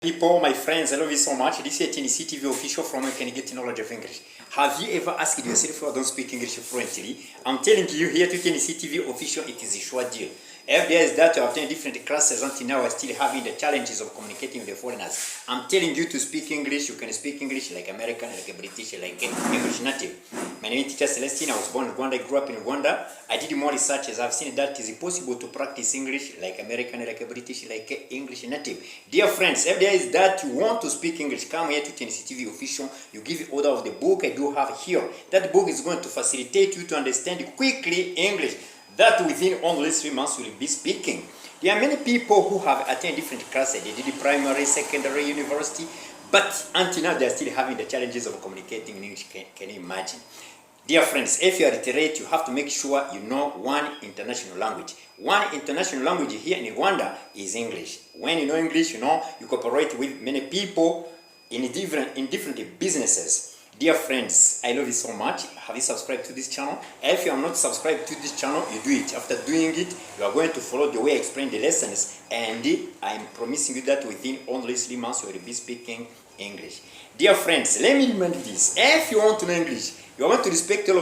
People, my friends, I love you so much. This is TNC TV official from where you can get knowledge of English. Have you ever asked yourself if I don't speak English fluently? I'm telling you here to TNC TV official, it is a sure deal. Every day is that you have taken different classes until now, we're still having the challenges of communicating with the foreigners. I'm telling you to speak English. You can speak English like American, like a British, like English native. My name is Teacher Celestine. I was born in Rwanda. I grew up in Rwanda. I did more research as I've seen that it is possible to practice English like American, like a British, like English native. Dear friends, every day is that you want to speak English, come here to TNC TV official. You give order of the book I do have here. That book is going to facilitate you to understand quickly English. That within only 3 months will be speaking. There are many people who have attended different classes. They did primary, secondary, university, but until now they are still having the challenges of communicating in English. Can you imagine? Dear friends, if you are literate, you have to make sure you know one international language. One international language here in Rwanda is English. When you know English, you know you cooperate with many people in different businesses. Dear friends, I love you so much. Have you subscribed to this channel? If you are not subscribed to this channel, you do it. After doing it, you are going to follow the way I explain the lessons, and I'm promising you that within only 3 months you will be speaking English. Dear friends, let me remind this. If you want to know English, you want to respect all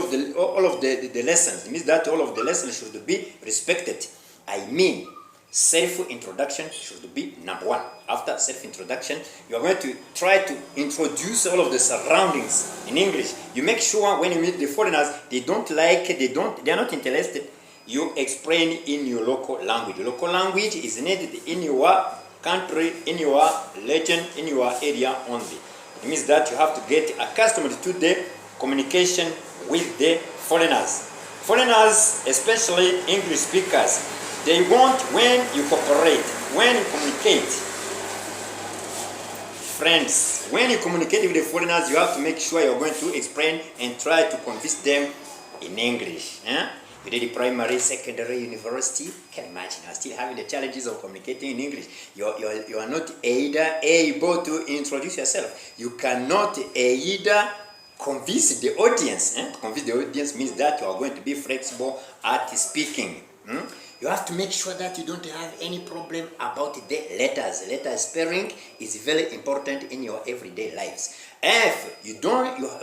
of the lessons. It means that all of the lessons should be respected. I mean, self-introduction should be number one. After self-introduction, you are going to try to introduce all of the surroundings in English. You make sure when you meet the foreigners, they are not interested. You explain in your local language. Your local language is needed in your country, in your region, in your area only. It means that you have to get accustomed to the communication with the foreigners. Foreigners, especially English speakers, they want when you cooperate, when you communicate. Friends, when you communicate with the foreigners, you have to make sure you're going to explain and try to convince them in English. You did primary, secondary, university. Can you imagine? You're still having the challenges of communicating in English. You are not either able to introduce yourself. You cannot either convince the audience. To convince the audience means that you are going to be flexible at speaking. You have to make sure that you don't have any problem about the letters. Letter spelling is very important in your everyday lives. If you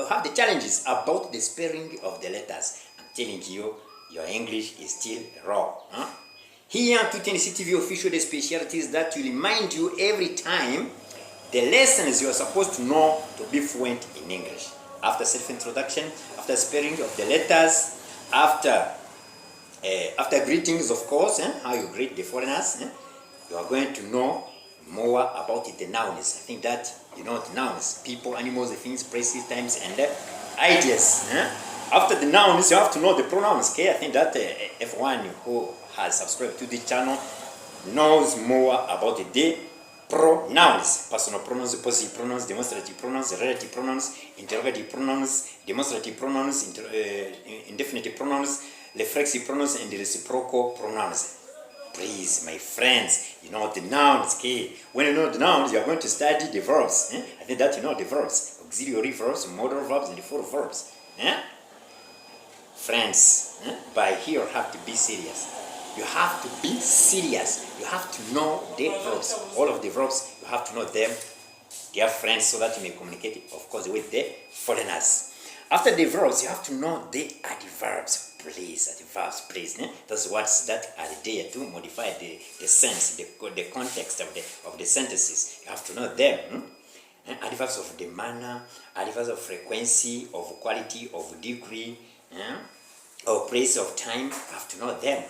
have the challenges about the spelling of the letters, I'm telling you, your English is still raw. Here to TNC TV official, the specialties that will remind you every time the lessons you are supposed to know to be fluent in English. After self-introduction, after spelling of the letters, after greetings, of course, how you greet the foreigners, you are going to know more about the nouns. I think that you know the nouns, people, animals, things, places, times, and ideas. After the nouns, you have to know the pronouns. Okay, I think that everyone who has subscribed to this channel knows more about the pronouns: personal pronouns, possessive pronouns, demonstrative pronouns, relative pronouns, interrogative pronouns, demonstrative pronouns, indefinite pronouns, reflexive pronouns, and the reciprocal pronouns. Please, my friends, you know the nouns. Okay, when you know the nouns, you are going to study the verbs. I think that you know the verbs: auxiliary verbs, modal verbs, and the full verbs. Friends, by here you have to be serious. You have to be serious. You have to know the verbs. All of the verbs, you have to know them, dear friends, so that you may communicate, of course, with the foreigners. After the verbs, you have to know the adverbs, please. Adverbs, please. Those words that are there to modify the sense, the context of the sentences. You have to know them. Adverbs of the manner, adverbs of frequency, of quality, of degree, or place of time. You have to know them.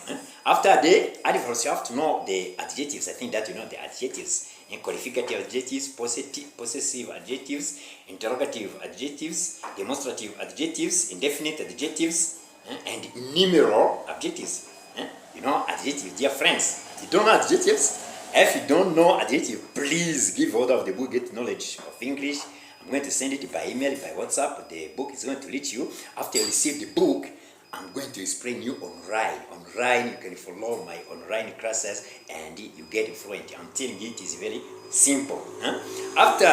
After the adverbs, you have to know the adjectives. I think that you know the adjectives. Qualificative adjectives, possessive adjectives, interrogative adjectives, demonstrative adjectives, indefinite adjectives, and numeral adjectives. You know adjectives, dear friends. You don't know adjectives? If you don't know adjectives, please give order of the book, get knowledge of English. I'm going to send it by email, by WhatsApp. The book is going to reach you. After you receive the book, I'm going to explain you online. Online, you can follow my online classes and you get fluent. I'm telling you, it is very simple. After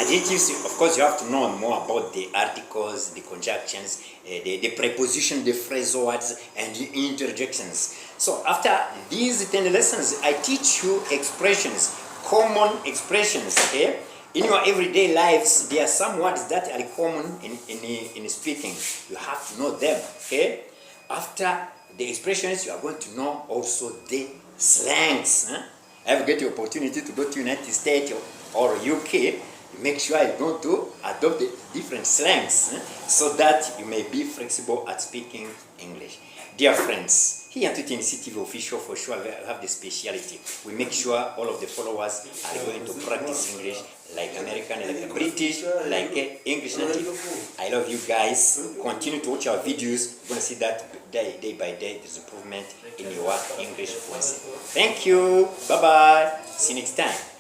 adjectives, of course, you have to know more about the articles, the conjunctions, the preposition, the phrasal words, and the interjections. So after these 10 lessons, I teach you expressions, common expressions, okay? In your everyday lives, there are some words that are common in speaking. You have to know them, okay? After the expressions, you are going to know also the slangs. Huh? If you get the opportunity to go to United States or UK, make sure you go to adopt the different slangs so that you may be flexible at speaking English. Dear friends, here at TNC TV Official, for sure, we have the speciality. We make sure all of the followers are going to practice English like American, like British, like English native. I love you guys. Continue to watch our videos. You're going to see that day by day there's improvement in your English fluency. Thank you. Bye-bye. See you next time.